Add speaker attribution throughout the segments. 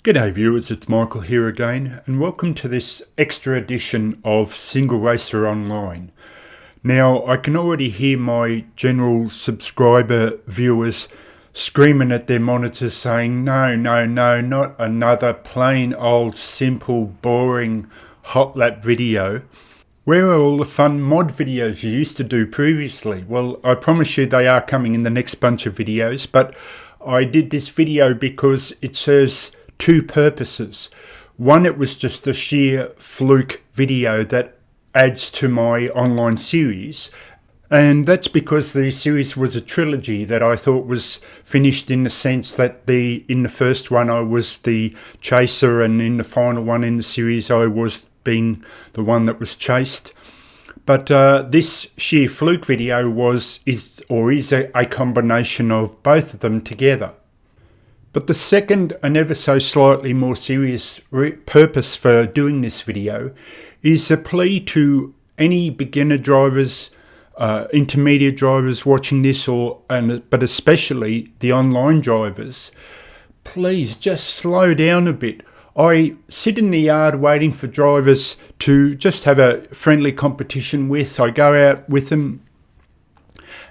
Speaker 1: G'day viewers, it's Michael here again, and welcome to this extra edition of SingleRacer Online. Now, I can already hear my general subscriber viewers screaming at their monitors saying, no, not another plain old simple boring Hotlap video. Where are all the fun mod videos you used to do previously? Well, I promise you they are coming in the next bunch of videos, but I did this video because it serves two purposes. One, it was just a sheer fluke video that adds to my online series, and that's because the series was a trilogy that I thought was finished in the sense that in the first one I was the chaser, and in the final one in the series I was being the one that was chased. But this sheer fluke video is a combination of both of them together. But the second and ever so slightly more serious purpose for doing this video is a plea to any beginner drivers, intermediate drivers watching this, but especially the online drivers. Please just slow down a bit. I sit in the yard waiting for drivers to just have a friendly competition with. I go out with them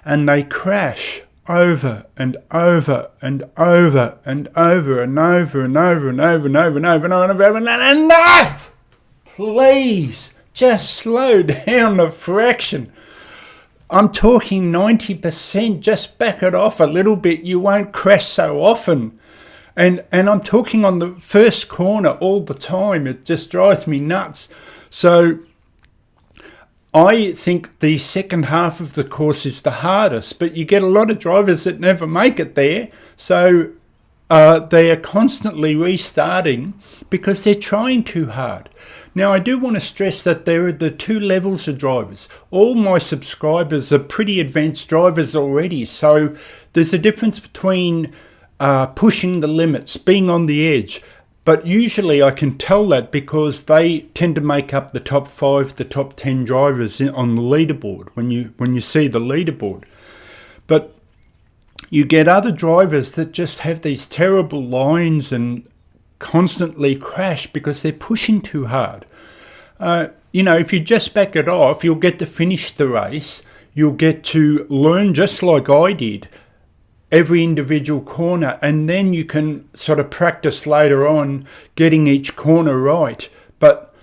Speaker 1: and they crash over and over and over and over and over and over and over and over and over and over and over and enough! Please, just slow down a fraction. I'm talking 90%, just back it off a little bit, you won't crash so often. And I'm talking on the first corner all the time, it just drives me nuts. So I think the second half of the course is the hardest, but you get a lot of drivers that never make it there. So they are constantly restarting because they're trying too hard. Now, I do want to stress that there are the two levels of drivers. All my subscribers are pretty advanced drivers already. So there's a difference between pushing the limits, being on the edge. But usually I can tell that because they tend to make up the top 5, the top 10 drivers on the leaderboard when you see the leaderboard. But you get other drivers that just have these terrible lines and constantly crash because they're pushing too hard. If you just back it off, you'll get to finish the race. You'll get to learn just like I did every individual corner, and then you can sort of practice later on getting each corner right. But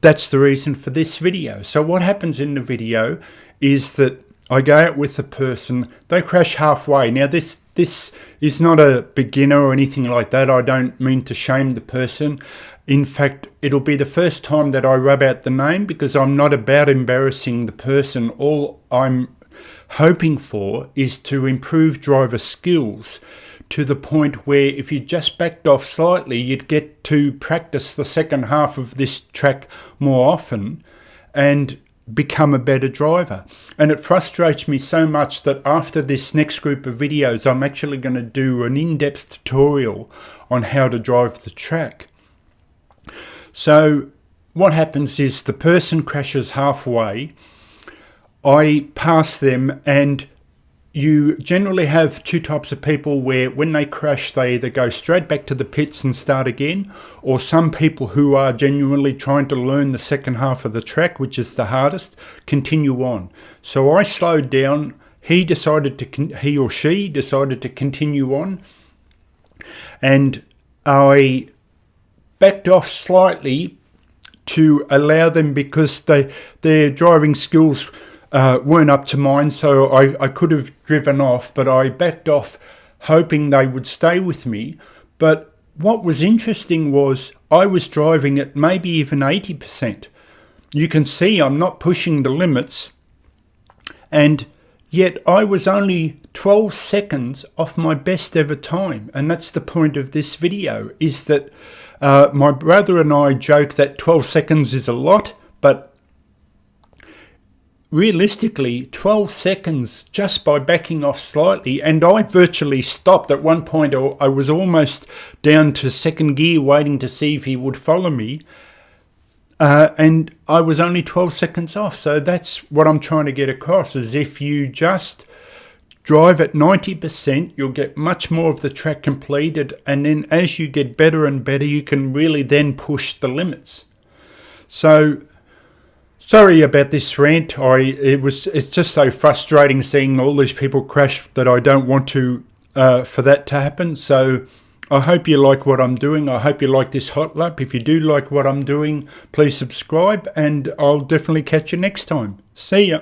Speaker 1: that's the reason for this video. So what happens in the video is that I go out with the person, they crash halfway. Now this is not a beginner or anything like that. I don't mean to shame the person. In fact, it'll be the first time that I rub out the name because I'm not about embarrassing the person. All I'm hoping for is to improve driver skills to the point where if you just backed off slightly, you'd get to practice the second half of this track more often and become a better driver. And it frustrates me so much that after this next group of videos, I'm actually going to do an in-depth tutorial on how to drive the track. So what happens is the person crashes halfway, I pass them, and you generally have two types of people where when they crash they either go straight back to the pits and start again, or some people who are genuinely trying to learn the second half of the track, which is the hardest, continue on. So I slowed down, he or she decided to continue on, and I backed off slightly to allow them because their driving skills weren't up to mine, so I could have driven off, but I backed off hoping they would stay with me. But what was interesting was I was driving at maybe even 80%. You can see I'm not pushing the limits, and yet I was only 12 seconds off my best ever time. And that's the point of this video, is that my brother and I joke that 12 seconds is a lot, but realistically 12 seconds just by backing off slightly, and I virtually stopped. At one point I was almost down to second gear waiting to see if he would follow me, and I was only 12 seconds off. So that's what I'm trying to get across, is if you just drive at 90%, you'll get much more of the track completed, and then as you get better and better, you can really then push the limits. So, sorry about this rant. It's just so frustrating seeing all these people crash that I don't want to for that to happen. So I hope you like what I'm doing. I hope you like this hot lap. If you do like what I'm doing, please subscribe, and I'll definitely catch you next time. See ya.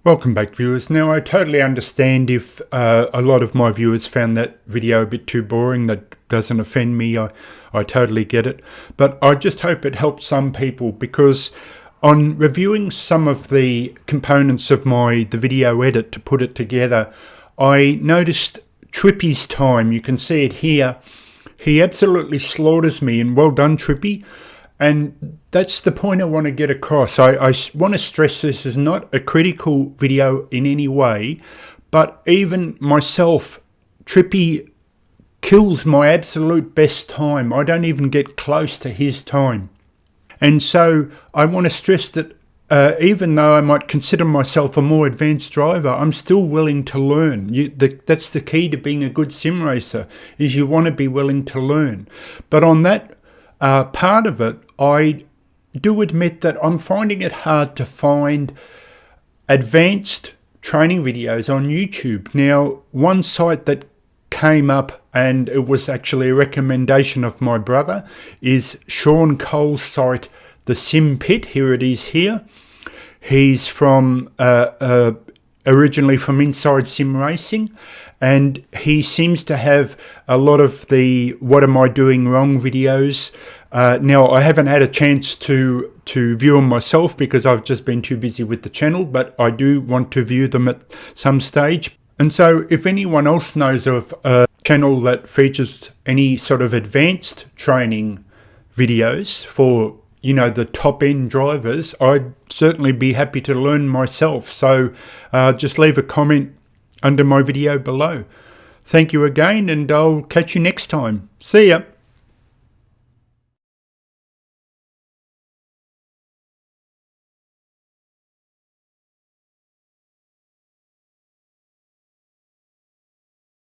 Speaker 1: Welcome back, viewers. Now, I totally understand if a lot of my viewers found that video a bit too boring. That doesn't offend me. I totally get it. But I just hope it helps some people, because on reviewing some of the components of the video edit to put it together, I noticed Trippy's time. You can see it here. He absolutely slaughters me, and well done, Trippy. And that's the point I want to get across. I want to stress this is not a critical video in any way, but even myself, Trippy kills my absolute best time. I don't even get close to his time. And so I want to stress that even though I might consider myself a more advanced driver, I'm still willing to learn. That's the key to being a good sim racer, is you want to be willing to learn. But on that part of it, I do admit that I'm finding it hard to find advanced training videos on YouTube. Now, one site that came up, and it was actually a recommendation of my brother, is Sean Cole's site, The Sim Pit. Here it is here. He's from originally from Inside Sim Racing, and he seems to have a lot of the "What am I doing wrong" videos. Now, I haven't had a chance to view them myself because I've just been too busy with the channel, but I do want to view them at some stage. And so if anyone else knows of a channel that features any sort of advanced training videos for, you know, the top end drivers, I'd certainly be happy to learn myself. So just leave a comment under my video below. Thank you again, and I'll catch you next time. See ya.